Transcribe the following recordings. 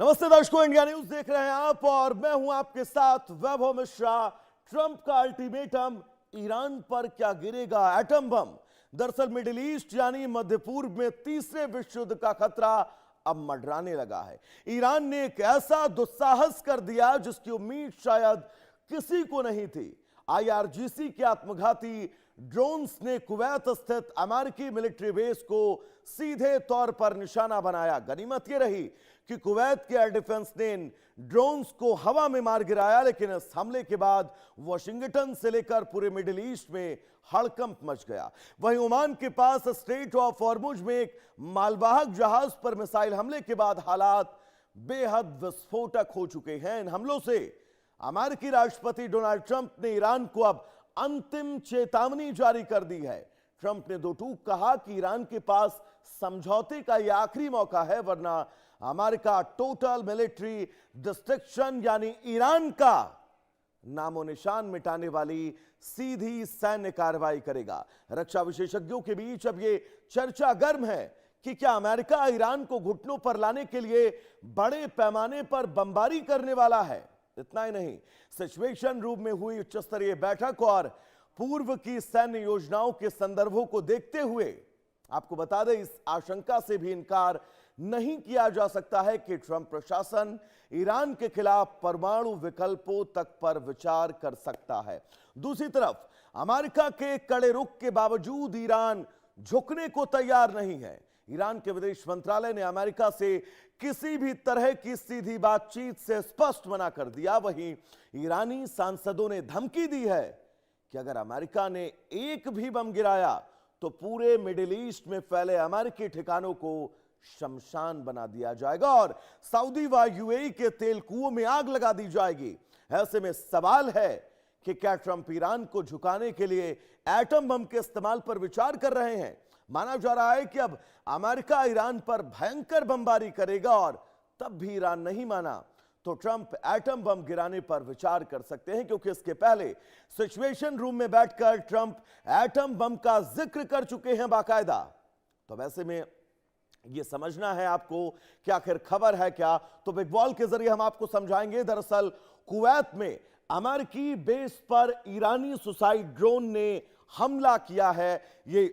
नमस्ते दर्शकों, India news देख रहे हैं आप और मैं हूं आपके साथ वैभव मिश्रा। ट्रंप का अल्टीमेटम, ईरान पर क्या गिरेगा एटम बम। दरअसल मिडिल ईस्ट यानी मध्य पूर्व में तीसरे विश्व युद्ध का खतरा अब मंडराने लगा है। ईरान ने एक ऐसा दुस्साहस कर दिया जिसकी उम्मीद शायद किसी को नहीं थी। आईआरजीसी के आत्मघाती ड्रोन्स ने कुवैत स्थित अमेरिकी मिलिट्री बेस को सीधे तौर पर निशाना बनाया। गनीमत यह रही कि कुवैत के एयर डिफेंस ने इन ड्रोन्स को हवा में मार गिराया, लेकिन इस हमले के बाद वॉशिंगटन से लेकर पूरे मिडिल ईस्ट में हड़कंप मच गया। वहीं ओमान के पास स्ट्रेट ऑफ हॉर्मुज में एक मालवाहक जहाज पर मिसाइल हमले के बाद हालात बेहद विस्फोटक हो चुके हैं। इन हमलों से अमेरिकी राष्ट्रपति डोनाल्ड ट्रंप ने ईरान को अब अंतिम चेतावनी जारी कर दी है। ट्रंप ने दो टूक कहा कि ईरान के पास समझौते का यह आखिरी मौका है, वरना अमेरिका टोटल मिलिट्री डिस्ट्रक्शन यानी ईरान का नामो निशान मिटाने वाली सीधी सैन्य कार्रवाई करेगा। रक्षा विशेषज्ञों के बीच अब यह चर्चा गर्म है कि क्या अमेरिका ईरान को घुटनों पर लाने के लिए बड़े पैमाने पर बमबारी करने वाला है। इतना ही नहीं, सिचुएशन रूम में हुई उच्च स्तरीय बैठक और पूर्व की सैन्य योजनाओं के संदर्भों को देखते हुए आपको बता दें, इस आशंका से भी इनकार नहीं किया जा सकता है कि ट्रंप प्रशासन ईरान के खिलाफ परमाणु विकल्पों तक पर विचार कर सकता है। दूसरी तरफ अमेरिका के कड़े रुख के बावजूद ईरान झुकने को तैयार नहीं है। ईरान के विदेश मंत्रालय ने अमेरिका से किसी भी तरह की सीधी बातचीत से स्पष्ट मना कर दिया। वहीं ईरानी सांसदों ने धमकी दी है कि अगर अमेरिका ने एक भी बम गिराया तो पूरे मिडिल ईस्ट में फैले अमेरिकी ठिकानों को शमशान बना दिया जाएगा और सऊदी व यूएई के तेल कुओं में आग लगा दी जाएगी। ऐसे में सवाल है कि क्या ट्रंप ईरान को झुकाने के लिए एटम बम के इस्तेमाल पर विचार कर रहे हैं। माना जा रहा है कि अब अमेरिका ईरान पर भयंकर बमबारी करेगा और तब भी ईरान नहीं माना तो ट्रंप एटम बम गिराने पर विचार कर सकते हैं, क्योंकि इसके पहले सिचुएशन रूम में बैठकर ट्रंप एटम बम का जिक्र कर चुके हैं बाकायदा। तो वैसे में यह समझना है आपको कि आखिर खबर है क्या, तो बिग बॉल के जरिए हम आपको समझाएंगे। दरअसल कुवैत में अमेरिकी बेस पर ईरानी सुसाइड ड्रोन ने हमला किया है। यह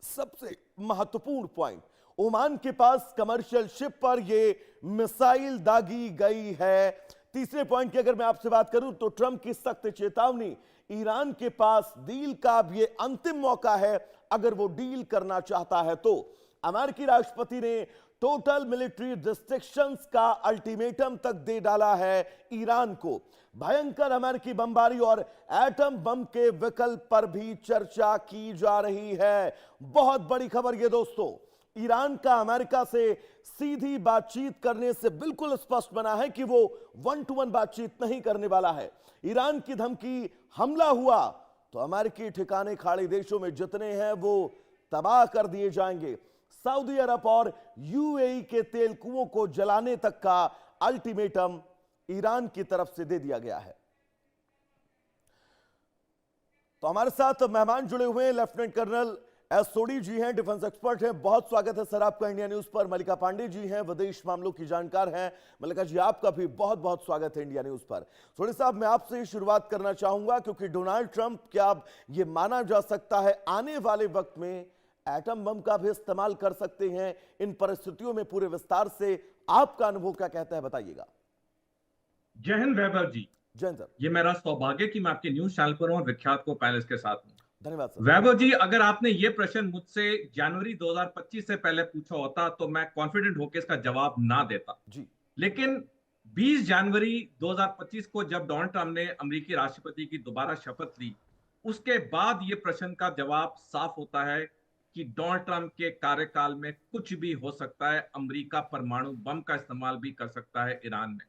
सबसे महत्वपूर्ण पॉइंट, ओमान के पास कमर्शियल शिप पर यह मिसाइल दागी गई है। तीसरे पॉइंट की अगर मैं आपसे बात करूं तो ट्रंप की सख्त चेतावनी, ईरान के पास डील का अब यह अंतिम मौका है। अगर वो डील करना चाहता है तो अमेरिकी राष्ट्रपति ने टोटल मिलिट्री डिस्ट्रक्शंस का अल्टीमेटम तक दे डाला है ईरान को। भयंकर अमेरिकी बमबारी और एटम बम के विकल्प पर भी चर्चा की जा रही है। बहुत बड़ी खबर ये दोस्तों, ईरान का अमेरिका से सीधी बातचीत करने से बिल्कुल स्पष्ट बना है कि वो 1-to-1 बातचीत नहीं करने वाला है। ईरान की धमकी, हमला हुआ तो अमेरिकी ठिकाने खाड़ी देशों में जितने हैं वो तबाह कर दिए जाएंगे। सऊदी अरब और यूएई के तेल कुओं को जलाने तक का अल्टीमेटम ईरान की तरफ से दे दिया गया है। तो हमारे साथ मेहमान जुड़े हुए हैं, लेफ्टिनेंट कर्नल एस सोडी जी हैं, डिफेंस एक्सपर्ट हैं। बहुत स्वागत है सर आपका इंडिया न्यूज पर। मल्लिका पांडे जी हैं, विदेश मामलों की जानकार हैं। मल्लिका जी, आपका भी बहुत बहुत स्वागत है इंडिया न्यूज पर। सोडी साहब, मैं आपसे ही शुरुआत करना चाहूंगा क्योंकि डोनाल्ड ट्रंप, क्या अब यह माना जा सकता है आने वाले वक्त में एटम बम का भी इस्तेमाल कर सकते हैं इन परिस्थितियों में? पूरे विस्तार से आपका अनुभव क्या कहता है, बताइएगा। जय हिंद वैभव जी। जय हिंद सर। ये मेरा सौभाग्य कि मैं आपके न्यूज चैनल पर हूं और विख्यात को पैलेस के साथ हूं। धन्यवाद सर। वैभव जी, अगर आपने ये प्रश्न मुझसे जनवरी 2025 से पहले पूछा होता तो मैं कॉन्फिडेंट होकर इसका जवाब ना देता जी। लेकिन 20 जनवरी 2025 को जब डोनाल्ड ट्रंप ने अमेरिकी राष्ट्रपति की दोबारा शपथ ली, उसके बाद ये प्रश्न का जवाब साफ होता है कि डोनाल्ड ट्रंप के कार्यकाल में कुछ भी हो सकता है। अमेरिका परमाणु बम का इस्तेमाल भी कर सकता है ईरान में,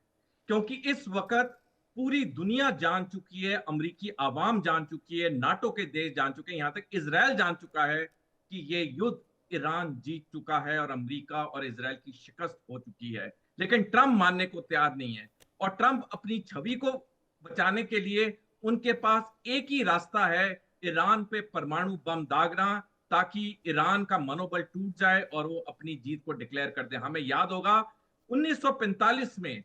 क्योंकि इस वक्त पूरी दुनिया जान चुकी है, अमेरिकी आवाम जान चुकी है, नाटो के देश जान चुके हैं, यहां तक इजराइल जान चुका है कि यह युद्ध ईरान जीत चुका है और अमेरिका और इजराइल की शिकस्त हो चुकी है। लेकिन ट्रंप मानने को तैयार नहीं है और ट्रंप अपनी छवि को बचाने के लिए, उनके पास एक ही रास्ता है, ईरान पे परमाणु बम दागना, ताकि ईरान का मनोबल टूट जाए और वो अपनी जीत को डिक्लेयर कर दे। हमें याद होगा 1945 में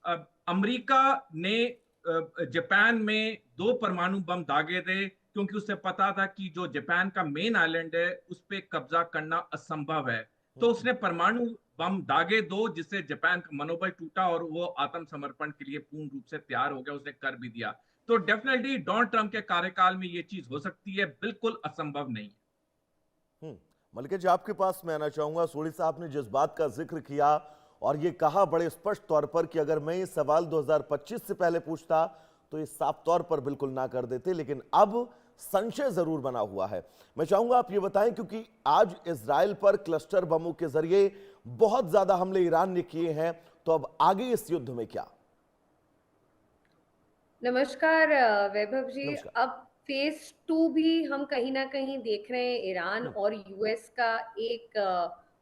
अमेरिका ने जापान में 2 परमाणु बम दागे थे, क्योंकि उसे पता था कि जो जापान का मेन आइलैंड है उस पर कब्जा करना असंभव है। तो उसने परमाणु बम दागे 2, जिससे जापान का मनोबल टूटा और वो आत्मसमर्पण के लिए पूर्ण रूप से तैयार हो गया, उसने कर भी दिया। तो डेफिनेटली डोनाल्ड ट्रंप के कार्यकाल में ये चीज हो सकती है, बिल्कुल असंभव नहीं है। मलिका जी, आपके पास मैं आना चाहूंगा। सोढ़ी साहब ने जिस बात का जिक्र किया और ये कहा बड़े स्पष्ट तौर पर कि अगर मैं ये सवाल 2025 से पहले पूछता तो ये साफ तौर पर बिल्कुल ना कर देते, लेकिन अब संशय जरूर बना हुआ है। मैं चाहूंगा आप ये बताएं, क्योंकि आज इजराइल पर क्लस्टर बमों के जरिए बहुत ज्यादा हमले ईरान ने किए हैं, तो अब आगे इस युद्ध में क्या? नमस्कार वैभव जी। नमस्कार। अब फेज 2 भी हम कहीं ना कहीं देख रहे हैं। ईरान और यूएस का एक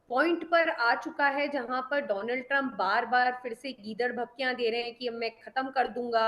पॉइंट पर आ चुका है जहां पर डोनाल्ड ट्रंप बार बार फिर से गीदड़ भभकियां दे रहे हैं कि अब मैं खत्म कर दूंगा,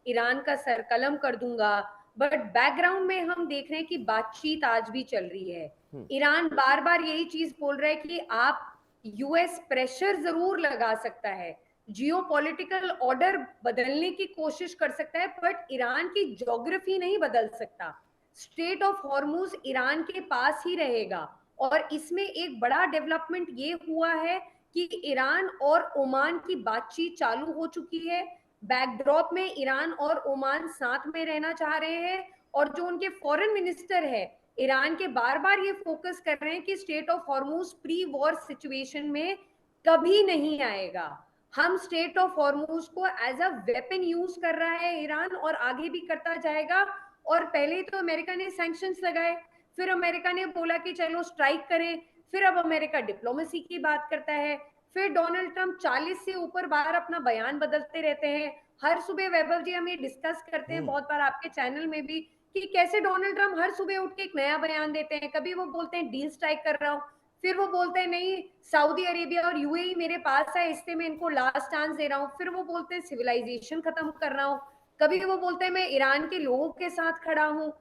ईरान का सरकलम कर दूंगा। बट बैकग्राउंड में हम देख रहे हैं कि बातचीत आज भी चल रही है। ईरान बार बार यही चीज बोल रहा है कि आप यूएस प्रेशर जरूर लगा सकता है, जियोपॉलिटिकल ऑर्डर बदलने की कोशिश कर सकता है, बट ईरान की ज्योग्राफी नहीं बदल सकता। स्ट्रेट ऑफ हॉर्मुज ईरान के पास ही रहेगा। और इसमें एक बड़ा डेवलपमेंट ये हुआ है कि ईरान और ओमान की बातचीत चालू हो चुकी है। बैकड्रॉप में ईरान और ओमान साथ में रहना चाह रहे हैं, और जो उनके फॉरेन मिनिस्टर है ईरान के बार बार ये फोकस कर रहे हैं कि state of Hormuz pre war situation में कभी नहीं आएगा। हम स्टेट ऑफ हॉर्मुज को एज अ वेपन यूज कर रहा है ईरान, और आगे भी करता जाएगा। और पहले तो अमेरिका ने सैंक्शंस लगाए, फिर अमेरिका ने बोला कि चलो स्ट्राइक करें, फिर अब अमेरिका डिप्लोमेसी की बात करता है, फिर डोनाल्ड ट्रंप 40 से ऊपर बार अपना बयान बदलते रहते हैं। हर सुबह वैभव जी हम ये डिस्कस करते हैं बहुत बार आपके चैनल में भी कि कैसे डोनाल्ड ट्रंप हर सुबह उठ के एक नया बयान देते हैं। कभी वो बोलते हैं डील स्ट्राइक कर रहा हूं, फिर वो बोलते हैं नहीं सऊदी अरेबिया और यूएई मेरे पास है, इससे मैं इनको लास्ट चांस दे रहा हूँ, फिर वो बोलते हैं सिविलाइजेशन खत्म कर रहा हूँ, कभी वो बोलते हैं मैं ईरान के लोगों के साथ खड़ा हूँ।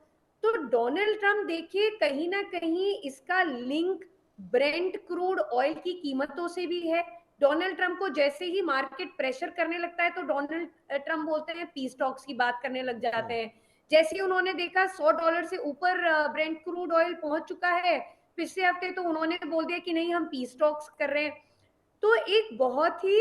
तो डोनाल्ड ट्रंप देखिए कहीं ना कहीं इसका लिंक ब्रेंट क्रूड ऑयल की कीमतों से भी है। डोनाल्ड ट्रंप को जैसे ही मार्केट प्रेशर करने लगता है तो डोनाल्ड ट्रंप बोलते हैं पीस टॉक्स की बात करने लग जाते हैं। जैसे ही उन्होंने देखा $100 से ऊपर ब्रेंट क्रूड ऑयल पहुंच चुका है पिछले हफ्ते, तो उन्होंने बोल दिया कि नहीं हम पीस टॉक्स कर रहे हैं। तो एक बहुत ही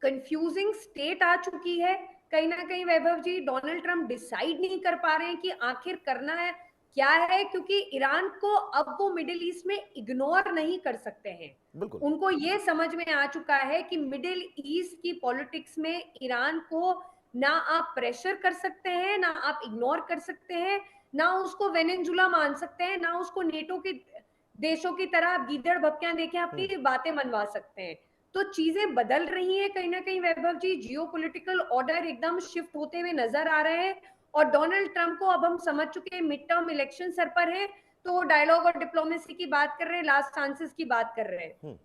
कंफ्यूजिंग स्टेट आ चुकी है कहीं ना कहीं वैभव जी। डोनाल्ड ट्रंप डिसाइड नहीं कर पा रहे हैं कि आखिर करना है क्या है, क्योंकि ईरान को अब वो मिडिल ईस्ट में इग्नोर नहीं कर सकते हैं। बिल्कुल। उनको ये समझ में आ चुका है कि मिडिल ईस्ट की पॉलिटिक्स में ईरान को ना आप प्रेशर कर सकते हैं, ना आप इग्नोर कर सकते हैं, ना उसको वेनेजुला मान सकते हैं, ना उसको नेटो के देशों की तरह आप गीदड़ भपकियां देके अपनी बातें मनवा सकते हैं। तो चीजें बदल रही हैं कहीं ना कहीं वैभव जी। जियोपॉलिटिकल ऑर्डर एकदम शिफ्ट होते हुए नजर आ रहे हैं, और डोनाल्ड ट्रंप को अब हम समझ चुके हैं मिड टर्म इलेक्शन सर पर है, तो वो डायलॉग और डिप्लोमेसी की बात कर रहे हैं, लास्ट चांसेस की बात कर रहे हैं।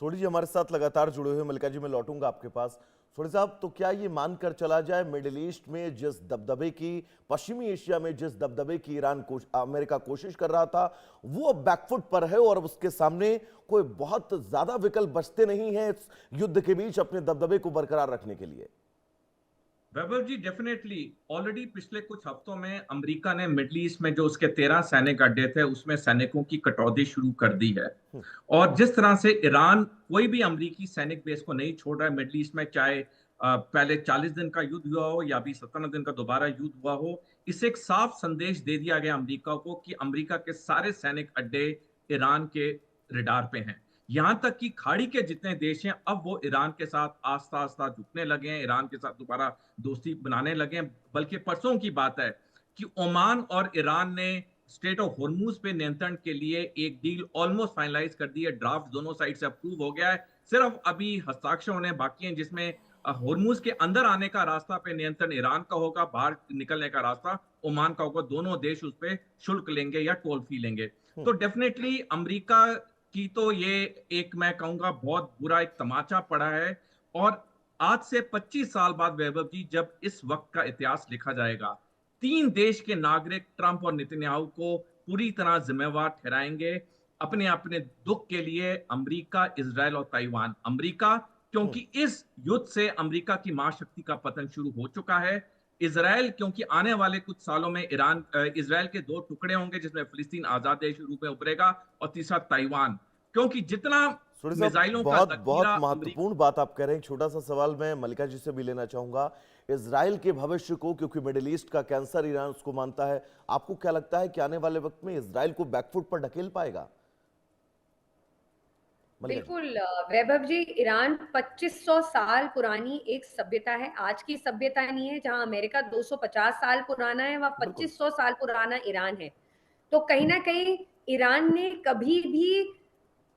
सोढ़ी जी हमारे साथ लगातार जुड़े हुए। मलिका जी मैं लौटूंगा आपके पास। सोढ़ी साहब, तो क्या ये मानकर चला जाए मिडिल ईस्ट में जिस दबदबे की, पश्चिमी एशिया में जिस दबदबे की अमेरिका कोशिश कर रहा था, वो अब बैकफुट पर है और उसके सामने कोई बहुत ज्यादा विकल्प बचते नहीं है इस युद्ध के बीच अपने दबदबे को बरकरार रखने के लिए? वैभव जी डेफिनेटली ऑलरेडी पिछले कुछ हफ्तों में अमेरिका ने मिडल ईस्ट में जो उसके 13 सैनिक अड्डे थे उसमें सैनिकों की कटौती शुरू कर दी है। और जिस तरह से ईरान कोई भी अमेरिकी सैनिक बेस को नहीं छोड़ रहा है मिडल ईस्ट में, चाहे पहले 40 दिन का युद्ध हुआ हो या अभी 17 दिन का दोबारा युद्ध हुआ हो, इससे एक साफ संदेश दे दिया गया अमेरिका को कि अमेरिका के सारे सैनिक अड्डे ईरान के रडार पे हैं। यहां तक कि खाड़ी के जितने देश हैं अब वो ईरान के साथ आस्ता आस्ता झुकने लगे हैं, ईरान के साथ दोबारा दोस्ती बनाने लगे हैं। बल्कि परसों की बात है कि ओमान और ईरान ने स्टेट ऑफ हॉर्मुज पे नियंत्रण के लिए एक डील ऑलमोस्ट फाइनलाइज कर दी है। ड्राफ्ट दोनों साइड से अप्रूव हो गया है, सिर्फ अभी हस्ताक्षर होने बाकी हैं, जिसमें हॉर्मुज के अंदर आने का रास्ता पे नियंत्रण ईरान का होगा, बाहर निकलने का रास्ता ओमान का होगा। दोनों देश उस पर शुल्क लेंगे या टोल फी लेंगे। तो डेफिनेटली अमेरिका की तो ये एक मैं कहूंगा बहुत बुरा एक तमाचा पड़ा है। और आज से 25 साल बाद वैभव जी जब इस वक्त का इतिहास लिखा जाएगा, 3 देश के नागरिक ट्रंप और नेतन्याहू को पूरी तरह जिम्मेवार ठहराएंगे अपने अपने दुख के लिए। अमेरिका, इजराइल और ताइवान। अमेरिका क्योंकि इस युद्ध से अमेरिका की महाशक्ति का पतन शुरू हो चुका है। इजराइल, क्योंकि आने वाले कुछ सालों में इजराइल के दो टुकड़े होंगे, जिसमें फिलिस्तीन आजाद देश के रूप में उभरेगा और तीसरा ताइवान, क्योंकि जितना सूर्य साहब, मिसाइलों का बहुत बहुत जखीरा महत्वपूर्ण बात आप कह रहे हैं। एक छोटा सा सवाल मैं मलिका जी से भी लेना चाहूंगा। इजराइल के भविष्य को, क्योंकि मिडिल ईस्ट का कैंसर ईरान उसको मानता है, आपको क्या लगता है कि आने वाले वक्त में इजराइल को बैकफुट पर ढकेल पाएगा? मलिका जी। बिल्कुल वैभव जी, ईरान 2500 साल पुरानी एक सभ्यता है, आज की सभ्यता नहीं है। जहां अमेरिका 250 साल पुराना है, वहां बिल्कुल 2500 साल पुराना ईरान है। तो कहीं ना कहीं ईरान ने कभी भी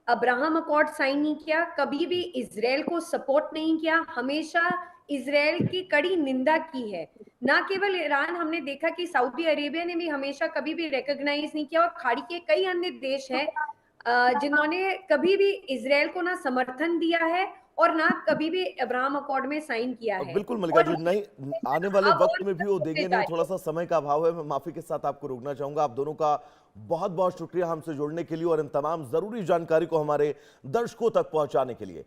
अब्राहम अकॉर्ड साइन नहीं किया, कभी भी इजराइल को सपोर्ट नहीं किया, हमेशा इजराइल की कड़ी निंदा की है। ना केवल ईरान, हमने देखा कि सऊदी अरेबिया ने भी हमेशा कभी भी रिकॉग्नाइज नहीं किया, और खाड़ी के कई अन्य देश हैं जिन्होंने कभी भी इजराइल को ना समर्थन दिया है और ना कभी भी अब्राहम अकॉर्ड में साइन किया है। बिल्कुल मलिका और जी, नहीं आने वाले अब वक्त और में भी वो देंगे नहीं, थोड़ा जाएगा। सा समय का अभाव है। मैं माफी के साथ आपको रोकना चाहूंगा। आप दोनों का बहुत बहुत शुक्रिया हमसे जुड़ने के लिए और इन तमाम जरूरी जानकारी को हमारे दर्शकों तक पहुंचाने के लिए।